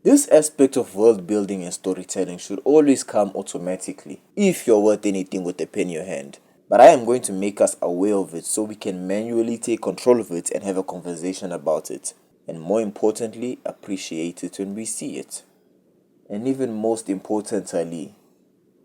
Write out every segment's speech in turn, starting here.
This aspect of world building and storytelling should always come automatically if you're worth anything with a pen in your hand. But I am going to make us aware of it so we can manually take control of it and have a conversation about it. And more importantly, appreciate it when we see it. And even most importantly,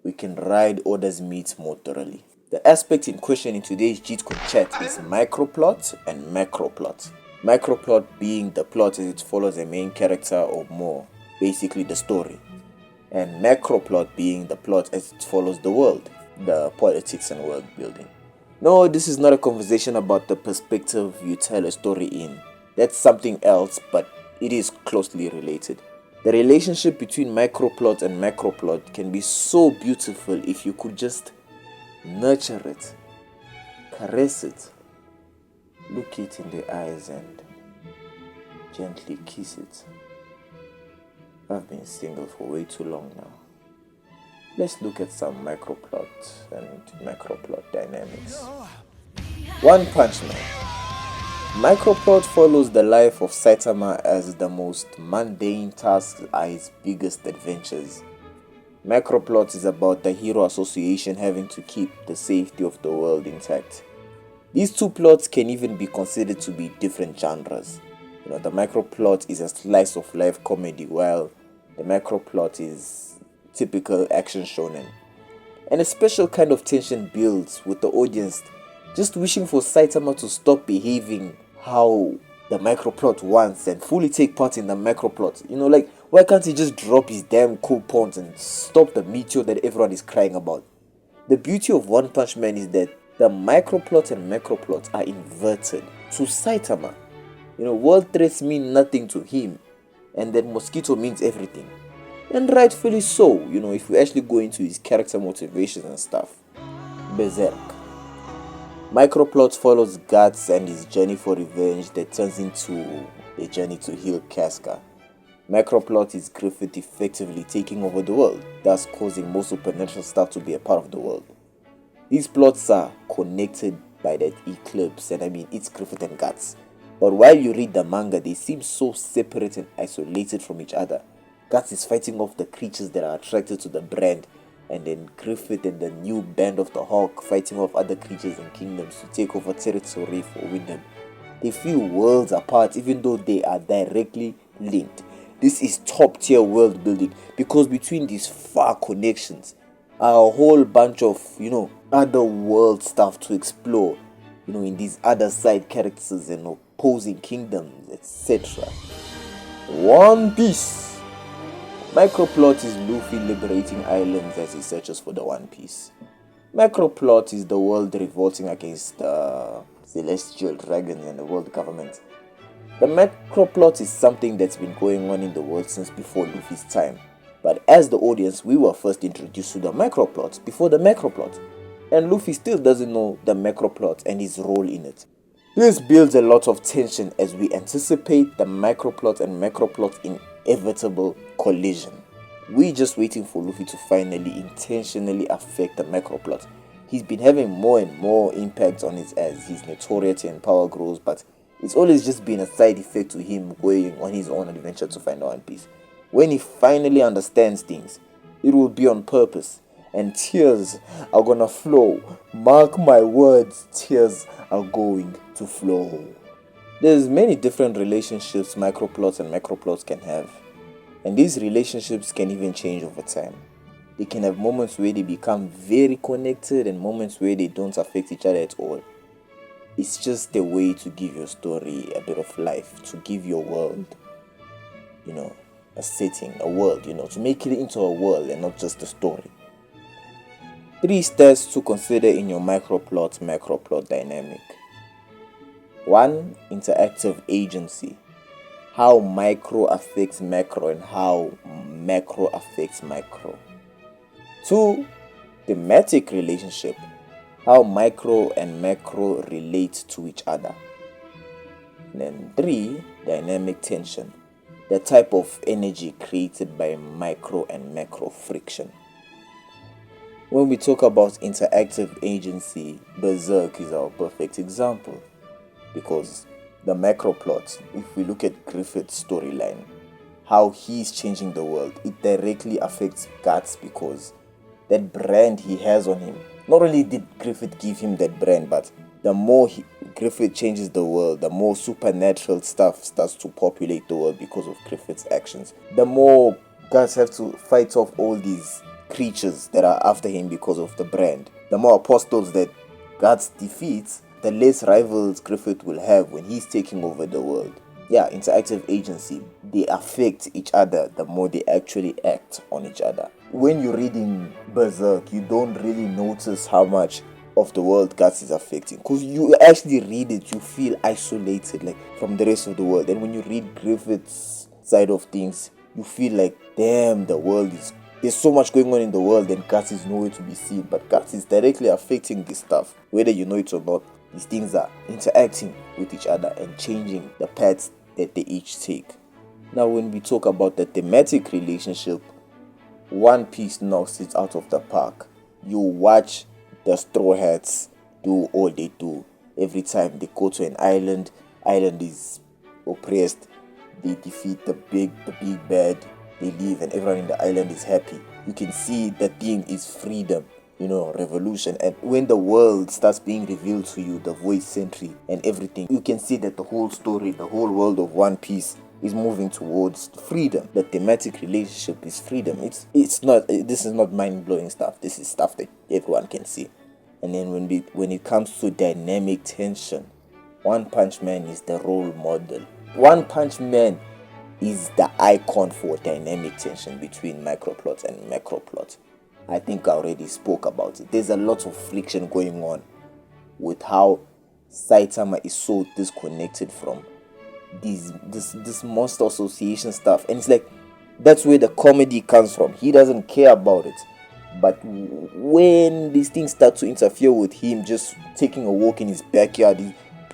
we can ride Oda's meat more thoroughly. The aspect in question in today's Jeet chat is microplot and macroplot. Microplot being the plot as it follows a main character or more, basically the story. And macroplot being the plot as it follows the world, the politics and world building. No, this is not a conversation about the perspective you tell a story in. That's something else, but it is closely related. The relationship between microplot and macroplot can be so beautiful if you could just nurture it, caress it, look it in the eyes and gently kiss it. I've been single for way too long now. Let's look at some microplot and macroplot dynamics. One Punch Man. Microplot follows the life of Saitama as the most mundane tasks are his biggest adventures. Macroplot is about the Hero Association having to keep the safety of the world intact. These two plots can even be considered to be different genres. The microplot is a slice of life comedy, while the macroplot is typical action shonen. And a special kind of tension builds with the audience just wishing for Saitama to stop behaving how the microplot wants and fully take part in the macroplot. Why can't he just drop his damn coupons and stop the meteor that everyone is crying about? The beauty of One Punch Man is that the microplot and macroplot are inverted. To Saitama, world threats mean nothing to him, and that mosquito means everything. And rightfully so, if we actually go into his character motivations and stuff. Berserk. Microplot follows Guts and his journey for revenge that turns into a journey to heal Casca. Macroplot is Griffith effectively taking over the world, thus causing most supernatural stuff to be a part of the world. These plots are connected by that eclipse, and it's Griffith and Guts. But while you read the manga, they seem so separate and isolated from each other. Guts is fighting off the creatures that are attracted to the brand, and then Griffith and the new band of the Hawk fighting off other creatures and kingdoms to take over territory for Wyndham. They feel worlds apart even though they are directly linked. This is top tier world building because between these far connections are a whole bunch of, other world stuff to explore, in these other side characters and opposing kingdoms, etc. One Piece. Microplot is Luffy liberating islands as he searches for the One Piece. Macroplot is the world revolting against the celestial dragons and the world government. The macroplot is something that's been going on in the world since before Luffy's time. But as the audience, we were first introduced to the microplot before the macroplot. And Luffy still doesn't know the macroplot and his role in it. This builds a lot of tension as we anticipate the microplot and macroplot inevitable collision. We're just waiting for Luffy to finally intentionally affect the macroplot. He's been having more and more impact on it as his notoriety and power grows, but it's always just been a side effect to him going on his own adventure to find One Piece. When he finally understands things, it will be on purpose, and tears are gonna flow. Mark my words, tears are going to flow. There's many different relationships microplots and macroplots can have, and these relationships can even change over time. They can have moments where they become very connected and moments where they don't affect each other at all. It's just a way to give your story a bit of life, to give your world, a setting, a world, to make it into a world and not just a story. 3 steps to consider in your microplot, macroplot dynamic. 1. Interactive agency. How micro affects macro and how macro affects micro. 2. Thematic relationship. How micro and macro relate to each other. And then 3. Dynamic tension. The type of energy created by micro and macro friction. When we talk about interactive agency, Berserk is our perfect example. Because the macro plot, if we look at Griffith's storyline, how he's changing the world, it directly affects Guts because that brand he has on him. Not only did Griffith give him that brand, but the more Griffith changes the world, the more supernatural stuff starts to populate the world because of Griffith's actions. The more Guts have to fight off all these creatures that are after him because of the brand. The more apostles that Guts defeats, the less rivals Griffith will have when he's taking over the world. Yeah, interactive agency. They affect each other the more they actually act on each other. When you're reading Berserk, you don't really notice how much of the world Guts is affecting, because you actually read it, you feel isolated like from the rest of the world. And when you read Griffith's side of things, you feel like, damn, there's so much going on in the world and Guts is nowhere to be seen. But Guts is directly affecting this stuff, whether you know it or not. These things are interacting with each other and changing the paths that they each take. Now, when we talk about the thematic relationship, One Piece knocks it out of the park. You watch the Straw Hats do all they do. Every time they go to an island is oppressed, they defeat the big bad, they leave and everyone in the island is happy. You can see the theme is freedom, revolution. And when the world starts being revealed to you, the voice century and everything, you can see that the whole story, the whole world of One Piece is moving towards freedom. The thematic relationship is freedom. This is not mind-blowing stuff. This is stuff that everyone can see. And then when it comes to dynamic tension, One Punch Man is the role model. One Punch Man is the icon for dynamic tension between microplot and macroplot. I think I already spoke about it. There's a lot of friction going on with how Saitama is so disconnected from this monster association stuff, and it's like that's where the comedy comes from. He doesn't care about it, but when these things start to interfere with him just taking a walk in his backyard,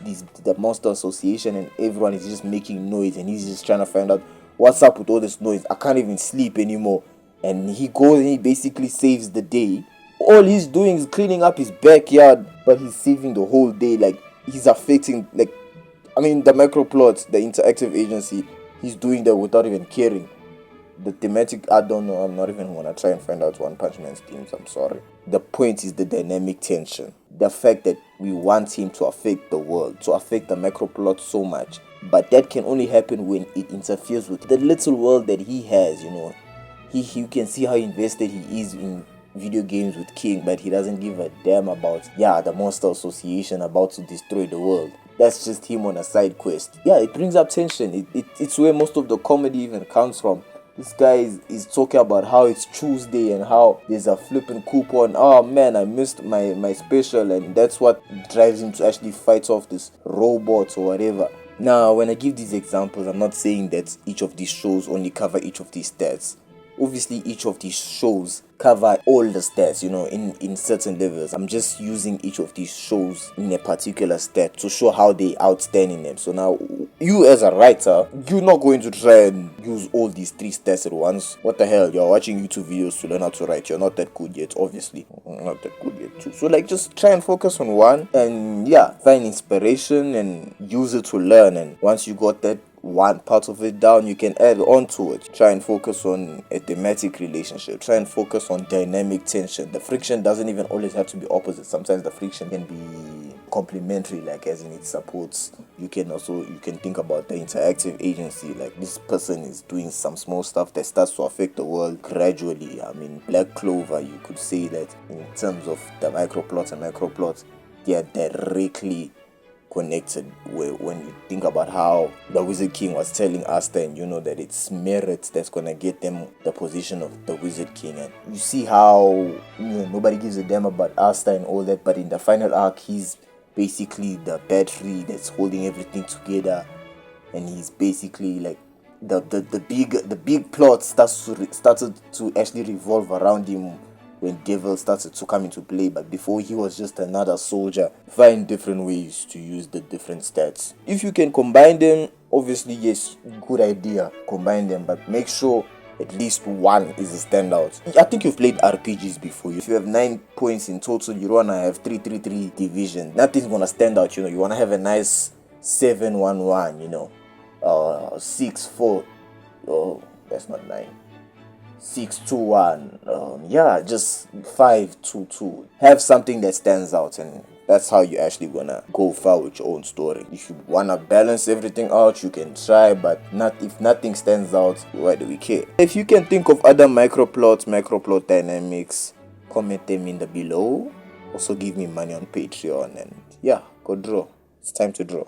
the monster association and everyone is just making noise and he's just trying to find out what's up with all this noise. I can't even sleep anymore. And he goes and he basically saves the day. All he's doing is cleaning up his backyard, but he's saving the whole day. Like, he's affecting, the microplots, the interactive agency. He's doing that without even caring. The thematic, I don't know. I'm not even going to try and find out One Punch Man's themes. I'm sorry. The point is the dynamic tension. The fact that we want him to affect the world, to affect the microplot so much. But that can only happen when it interferes with the little world that he has, You can see how invested he is in video games with King, but he doesn't give a damn about, the Monster Association about to destroy the world. That's just him on a side quest. Yeah, it brings up tension. It's where most of the comedy even comes from. This guy is talking about how it's Tuesday and how there's a flipping coupon. Oh man, I missed my special, and that's what drives him to actually fight off this robot or whatever. Now, when I give these examples, I'm not saying that each of these shows only cover each of these stats. Obviously, each of these shows cover all the stats, in certain levels. I'm just using each of these shows in a particular stat to show how they outstand in them. So now, you as a writer, you're not going to try and use all these 3 stats at once. What the hell? You're watching YouTube videos to learn how to write. You're not that good yet, obviously. Not that good yet too. So just try and focus on one and find inspiration and use it to learn. And once you got that one part of it down, you can add on to it. Try and focus on a thematic relationship. Try and focus on dynamic tension. The friction doesn't even always have to be opposite. Sometimes the friction can be complementary, like as in it supports. You can think about the interactive agency, like this person is doing some small stuff that starts to affect the world gradually. Black Clover, you could say that in terms of the microplots and macroplots, they are directly connected. When you think about how the Wizard King was telling Asta, and that it's merit that's gonna get them the position of the Wizard King, and you see how nobody gives a damn about Asta and all that, but in the final arc he's basically the battery that's holding everything together, and he's basically like the big plot started to actually revolve around him when Devil started to come into play. But before, he was just another soldier. Find different ways to use the different stats. If you can combine them, obviously, yes, good idea. Combine them, but make sure at least one is a standout. I think you've played RPGs before. If you have 9 points in total, you wanna have 3-3-3 division. Nothing's gonna stand out, You wanna have a nice 7-1-1, 6-4. Oh, that's not 9. 621. Yeah, just 522. Have something that stands out, and that's how you actually gonna go far with your own story. If you wanna balance everything out, you can try, but not if nothing stands out, why do we care? If you can think of other microplot dynamics, comment them in the below. Also give me money on Patreon, and yeah, go draw. It's time to draw.